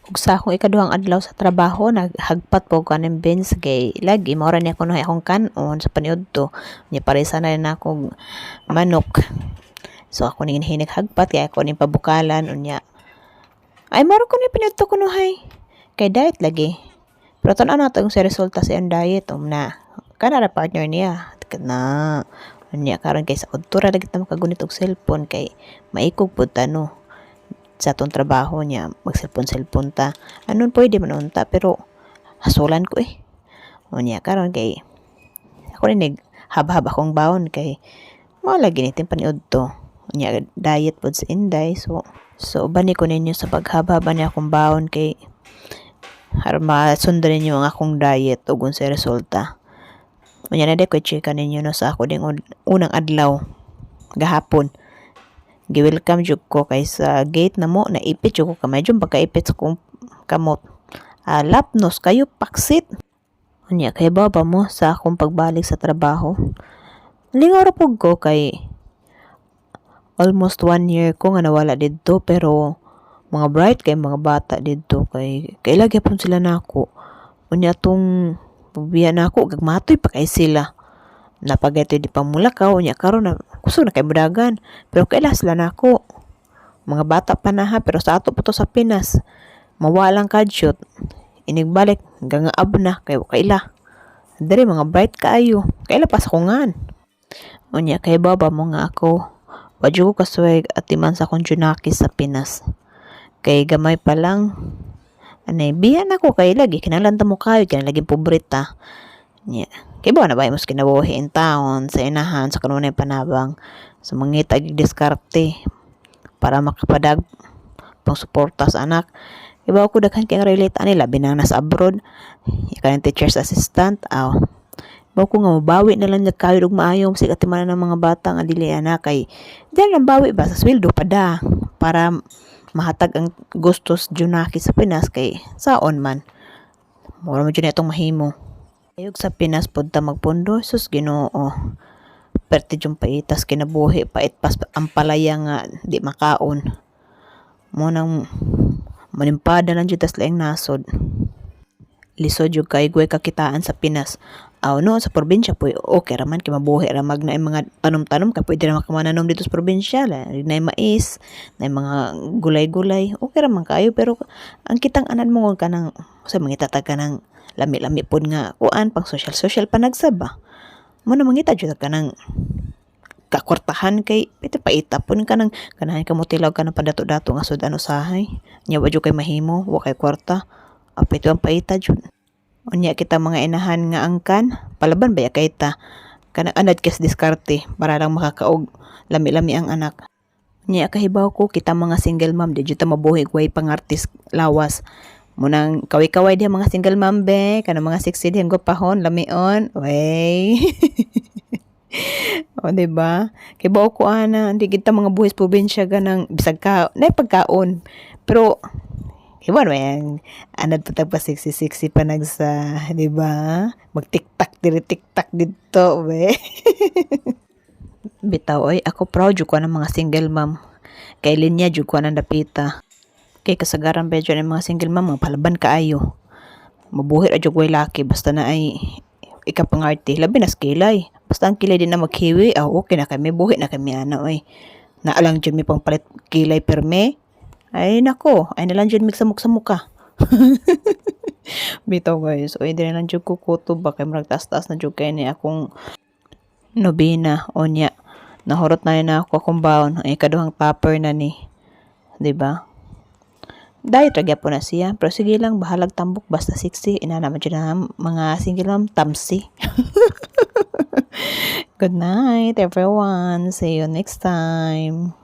Ug sa akong ikaduhang adlaw sa trabaho, naghagpat po ko ng beans kay lagi mao ra ni ako na akong kanon sa paniudto. Nya paresa na rin akong manok. So ako ning hinighagpat kay ako ning pabukalan unya. Ay maro ko ni paniudto kuno hay. Kay diet lagi. Pero tan-aw na to sa resulta sa iyang diet na. Kana ra partner niya. Na unya karon kay sa udto ra lagi ta makagunit og cellphone kay maikog pud ta no sa atong trabaho niya mag-cellphone ta anon pwede man unta pero hasulan ko unya karon kay ako rin hab-hab akong baon kay mo lagi ni paniud to unya diet pod sa Inday so bani ko ninyo sa paghab-haba ni akong baon kay aron masundan ninyo ang akong diet ug unsay resulta unya na ko chika ninyo no sa ako ding unang adlaw gahapon gi-welcome jud ko kay sa gate na mo naipit jud ko kamay jud pagkaipit sa kong kamot. Lapnos kayo paksit. Unya kay baba mo sa akong pagbalik sa trabaho. Lingaw ra pug ko kay almost 1 year ko nga nawala didto pero mga bright kay mga bata didto kay lagi pud sila nako. Unya tong pagbiya nako gagmatoy pa kay sila. Napagayto di pamulakaw unya karon na kusog na kay mudagan pero kaila sila nako mga bata pa na ha pero sa ato po to sa Pinas mawalang kadyot inigbalik hanggang ab na kay kaila diri mga bright kaayo kaila pa sa kungan unya kay baba mo nga ako wadyo ko kaswag atiman sa akong junaki sa Pinas kay gamay pa lang anay biyan ako kay lagi kinalanta mo kayo kinalaging pobreta nya kay ba na ba imos kinabuhi in town sa inahan sa kanunay panabang sa mangita diskarte para makapadag pang suporta sa anak iba ko daghan kay relate ani labi na nasa abroad kanang teacher's assistant ba ko nga mabawi na lang nagkayod og maayo sig atiman ng mga bata nga dili anak kay diyan lang bawi ba sa sweldo pada para mahatag ang gustos junaki sa Pinas kay saon man mura mo jud itong mahimo ayog sa Pinas pod ta magpundo sus Ginoo perti jung paitas kinabuhi pait pas ang palaya nga di makaon mo nang manimpada lang jud tas laing nasod lisod jud kay guay kakitaan sa Pinas no sa probinsya po okay raman kay mabuhi ra mag na mga tanom-tanom ka pwede ra makamananom dito sa probinsya na mais na mga gulay-gulay okay raman kayo pero ang kitang anan mo kanang sa mga tatag kanang lami-lami pod nga kuan pang social pa nagsaba mo na mangita jud kanang kakwartahan kay pito paita pun kanang kanahan ka mo tilaw kanang padato-dato nga sud ano sahay nya wa jud kay mahimo wa kay kwarta apito ang paita jud unya kita mga inahan nga angkan palaban baya kay ta kanang anad kes diskarte para lang makakaog lami-lami ang anak nya kahibaw ko kita mga single mom di jud ta mabuhi way pangartis lawas munang kaway-kaway diha mga single mom be kanang mga sexy diha gopahon lamion way o diba kay bao ko ana hindi kita mga buhis probinsya ganang bisag ka na pagkaon pero iba naman anad pa sexy pa nagsa diba mag tiktak diri tiktak dito be bitaw ay ako proud jud ko ng mga single mom kay linya jud ko nang dapita kay kasagaran ba dyan mga single mom mga palaban kaayo mabuhi ra jud way laki basta na ay ikapangarte labi na skilay basta ang kilay din na maghiwi okay na kami buhi na kami ana oy naalang jud mi pang palit kilay perme ay nako ay nalang jud migsamok sa muka bitaw guys oy dire lang jud ko kutob ba kay murag taas-taas na jud kay ni akong nobina onya nahurot na ako akong baon ay kaduhang topper na ni di ba diet ra gyapon na siya pero sige lang bahalag tambok basta 60 ina naman dyan na mga single mom tamsi good night everyone see you next time.